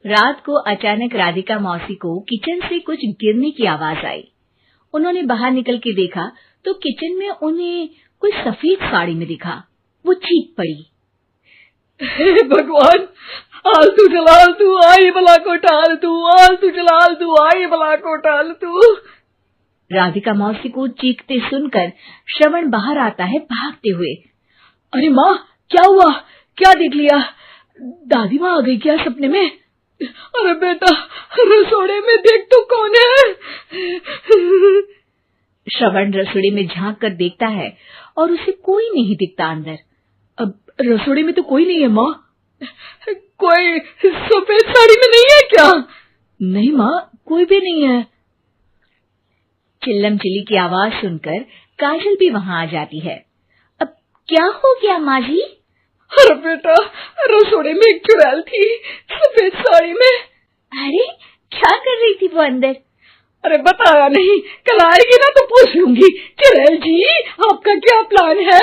रात को अचानक राधिका मौसी को किचन से कुछ गिरने की आवाज आई। उन्होंने बाहर निकल के देखा तो किचन में उन्हें कोई सफेद साड़ी में दिखा। वो चीख पड़ी, हे भगवान, आलतू जलाल तू आई भला को टाल तू, आलतू जलाल तू आई भला को टाल तू। राधिका मौसी को चीखते सुनकर श्रवण बाहर आता है भागते हुए। अरे माँ, क्या हुआ? क्या देख लिया? दादी माँ आ गई क्या सपने में? अरे बेटा, रसोड़े में देख तो कौन है? श्रवण रसोड़े में झांक कर देखता है और उसे कोई नहीं दिखता अंदर। अब रसोड़े में तो कोई नहीं है माँ। कोई सफेद साड़ी में नहीं है क्या? नहीं माँ, कोई भी नहीं है। चिल्लम चिल्ली की आवाज सुनकर काजल भी वहां आ जाती है। अब क्या हो गया माँ जी? अरे बेटा, रसोड़े में एक चुड़ैल थी सफेद साड़ी में। अरे क्या कर रही थी वो अंदर? अरे बताया नहीं, कल आएगी ना तो पूछ लूंगी। चुड़ैल जी, आपका क्या प्लान है?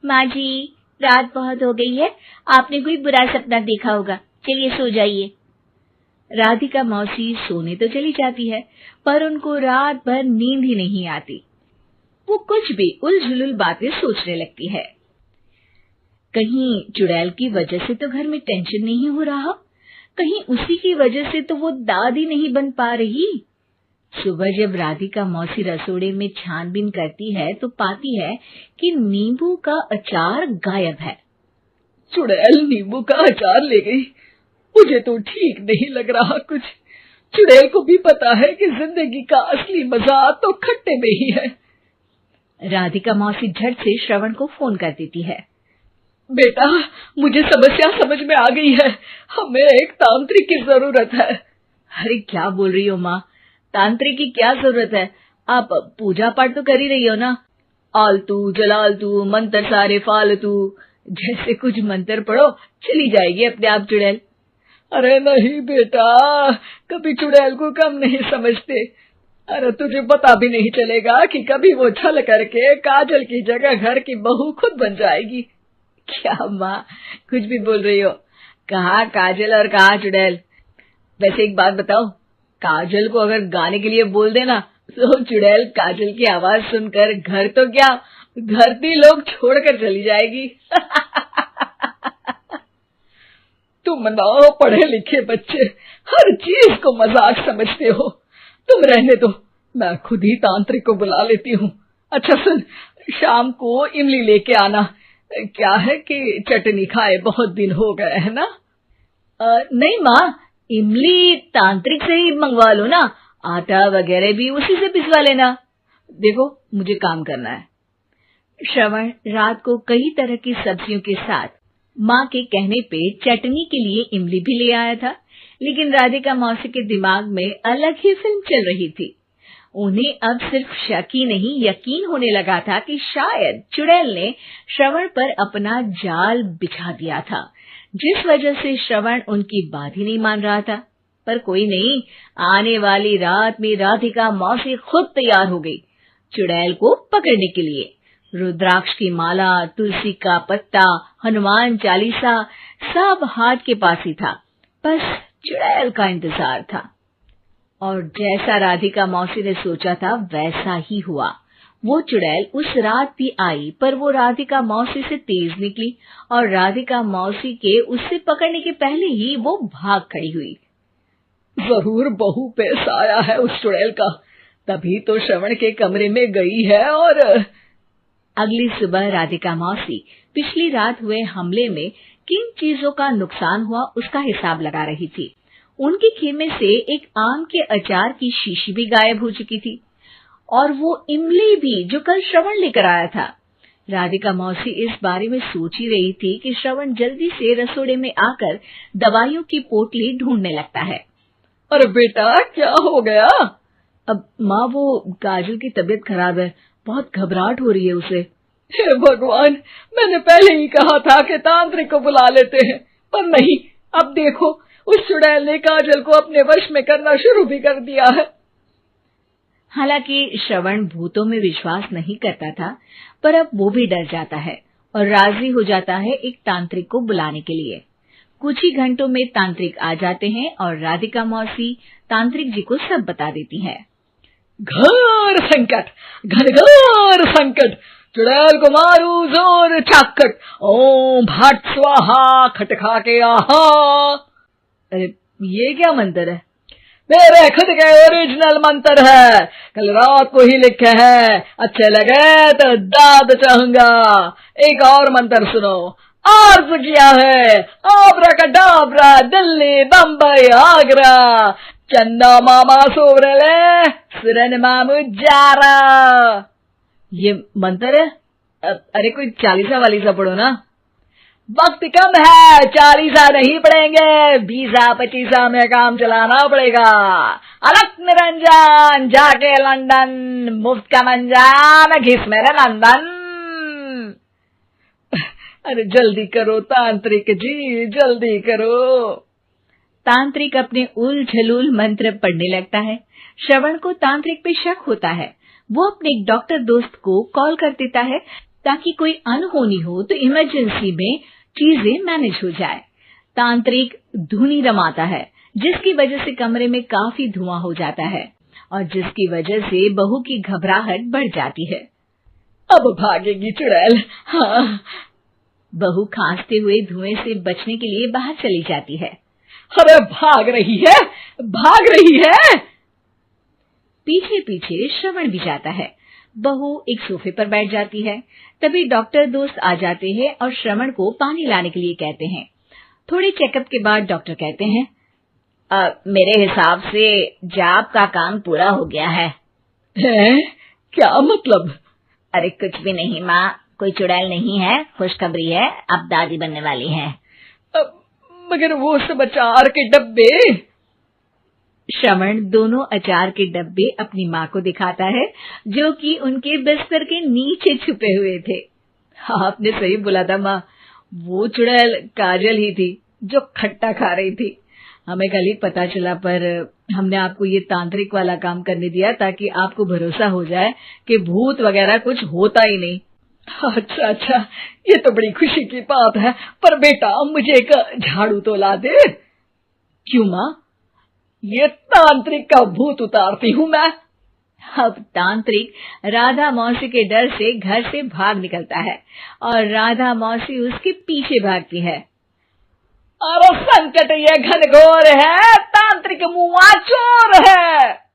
माँ जी, रात बहुत हो गई है, आपने कोई बुरा सपना देखा होगा, चलिए सो जाइए। राधिका मौसी सोने तो चली जाती है पर उनको रात भर नींद ही नहीं आती। वो कुछ भी उलझुल बातें सोचने लगती है। कहीं चुड़ैल की वजह से तो घर में टेंशन नहीं हो रहा, कहीं उसी की वजह से तो वो दादी नहीं बन पा रही। सुबह जब राधिका मौसी रसोड़े में छानबीन करती है तो पाती है कि नींबू का अचार गायब है। चुड़ैल नींबू का अचार ले गई, मुझे तो ठीक नहीं लग रहा कुछ। चुड़ैल को भी पता है कि जिंदगी का असली मजा तो खट्टे में ही है। राधिका मौसी झट से श्रवण को फोन कर देती है। बेटा, मुझे समस्या समझ में आ गई है, हमें एक तांत्रिक की जरूरत है। अरे क्या बोल रही हो माँ, तांत्रिक की क्या जरूरत है? आप पूजा पाठ तो कर ही रही हो ना। आलतू जलालतू मंत्र सारे फालतू जैसे कुछ मंत्र पढ़ो, चली जाएगी अपने आप चुड़ैल। अरे नहीं बेटा, कभी चुड़ैल को कम नहीं समझते। अरे तुझे पता भी नहीं चलेगा कि कभी वो छल करके काजल की जगह घर की बहू खुद बन जाएगी। क्या माँ, कुछ भी बोल रही हो? कहाँ काजल और कहाँ चुड़ैल? वैसे एक बात बताओ, काजल को अगर गाने के लिए बोल देना तो चुड़ैल काजल की आवाज सुनकर घर तो क्या, धरती लोग छोड़कर चली जाएगी। तुम ना पढ़े लिखे बच्चे हर चीज को मजाक समझते हो। तुम रहने दो, मैं खुद ही तांत्रिक को बुला लेती हूँ। अच्छा सुन, शाम को इमली लेके आना। क्या है कि चटनी खाए बहुत दिन हो गए है ना? नहीं माँ, इमली तांत्रिक से ही मंगवा लो ना, आटा वगैरह भी उसी से पिसवा लेना। देखो मुझे काम करना है। श्रवण रात को कई तरह की सब्जियों के साथ माँ के कहने पे चटनी के लिए इमली भी ले आया था, लेकिन राधिका मौसी के दिमाग में अलग ही फिल्म चल रही थी। उन्हें अब सिर्फ शक ही नहीं यकीन होने लगा था कि शायद चुड़ैल ने श्रवण पर अपना जाल बिछा दिया था, जिस वजह से श्रवण उनकी बात ही नहीं मान रहा था। पर कोई नहीं, आने वाली रात में राधिका मौसी खुद तैयार हो गई चुड़ैल को पकड़ने के लिए। रुद्राक्ष की माला, तुलसी का पत्ता, हनुमान चालीसा सब हाथ के पास ही था, बस चुड़ैल का इंतजार था। और जैसा राधिका मौसी ने सोचा था वैसा ही हुआ। वो चुड़ैल उस रात भी आई, पर वो राधिका मौसी से तेज निकली और राधिका मौसी के उससे पकड़ने के पहले ही वो भाग खड़ी हुई। जरूर बहू पे साया है उस चुड़ैल का, तभी तो श्रवण के कमरे में गई है। और अगली सुबह राधिका मौसी पिछली रात हुए हमले में किन चीजों का नुकसान हुआ उसका हिसाब लगा रही थी। उनके खेमे से एक आम के अचार की शीशी भी गायब हो चुकी थी और वो इमली भी जो कल श्रवण लेकर आया था। राधिका मौसी इस बारे में सोच ही रही थी कि श्रवण जल्दी से रसोड़े में आकर दवाइयों की पोटली ढूंढने लगता है। अरे बेटा, क्या हो गया? अब माँ, वो काजल की तबीयत खराब है, बहुत घबराहट हो रही है उसे। हे भगवान, मैंने पहले ही कहा था कि तांत्रिक को बुला लेते हैं, पर नहीं, अब देखो उस चुड़ैल ने काजल को अपने वश में करना शुरू भी कर दिया है। हालांकि श्रवण भूतों में विश्वास नहीं करता था, पर अब वो भी डर जाता है और राजी हो जाता है एक तांत्रिक को बुलाने के लिए। कुछ ही घंटों में तांत्रिक आ जाते हैं और राधिका मौसी तांत्रिक जी को सब बता देती है। घोर संकट, घनघोर संकट, चुड़ैल को मारू जोर चाकट, ओम भट स्वाहा खटखा के आहा। अरे ये क्या मंत्र है? मेरे खुद के ओरिजिनल मंत्र है, कल रात को ही लिखे हैं, अच्छे लगे तो दाद चाहूंगा। एक और मंत्र सुनो। अर्ज किया है आब्राकडाब्रा, दिल्ली बम्बई आगरा, चंदा मामा सोरले सुरन मामू जारा। ये मंत्र है? अरे कोई 40 वालीसा पढ़ो ना। वक्त कम है, 40 नहीं पड़ेंगे, 20-25 में काम चलाना पड़ेगा। अलग निरंजन जाके लंदन, मुफ्त का मंजान घिस मेरे लंदन। अरे जल्दी करो तांत्रिक जी, जल्दी करो। तांत्रिक अपने उल झलूल मंत्र पढ़ने लगता है। श्रवण को तांत्रिक पे शक होता है। वो अपने एक डॉक्टर दोस्त को कॉल कर देता है ताकि कोई अनहोनी हो तो इमरजेंसी में चीजें मैनेज हो जाए। तांत्रिक धुनी रमाता है, जिसकी वजह से कमरे में काफी धुआं हो जाता है और जिसकी वजह से बहू की घबराहट बढ़ जाती है। अब भागेगी चुड़ैल। हाँ। बहू खांसते हुए धुएं से बचने के लिए बाहर चली जाती है। अरे भाग रही है, भाग रही है। पीछे पीछे श्रवण भी जाता है। बहू एक सोफे पर बैठ जाती है। तभी डॉक्टर दोस्त आ जाते हैं और श्रवण को पानी लाने के लिए कहते हैं। थोड़े चेकअप के बाद डॉक्टर कहते हैं, मेरे हिसाब से जाप का काम पूरा हो गया है। क्या मतलब? अरे कुछ भी नहीं माँ, कोई चुड़ैल नहीं है, खुशखबरी है, अब दादी बनने वाली है। मगर वो सब अचार के डब्बे। श्रवण दोनों अचार के डब्बे अपनी माँ को दिखाता है, जो कि उनके बिस्तर के नीचे छुपे हुए थे। आपने सही बोला था माँ, वो चुड़ैल काजल ही थी जो खट्टा खा रही थी। हमें कल ही पता चला, पर हमने आपको ये तांत्रिक वाला काम करने दिया ताकि आपको भरोसा हो जाए कि भूत वगैरह कुछ होता ही नहीं। अच्छा अच्छा, ये तो बड़ी खुशी की बात है। पर बेटा मुझे एक झाड़ू तो ला दे। क्यों माँ? ये तांत्रिक का भूत उतारती हूँ मैं। अब तांत्रिक राधा मौसी के डर से घर से भाग निकलता है और राधा मौसी उसके पीछे भागती है। अरे संकट ये घनघोर है, तांत्रिक मुआ चोर है।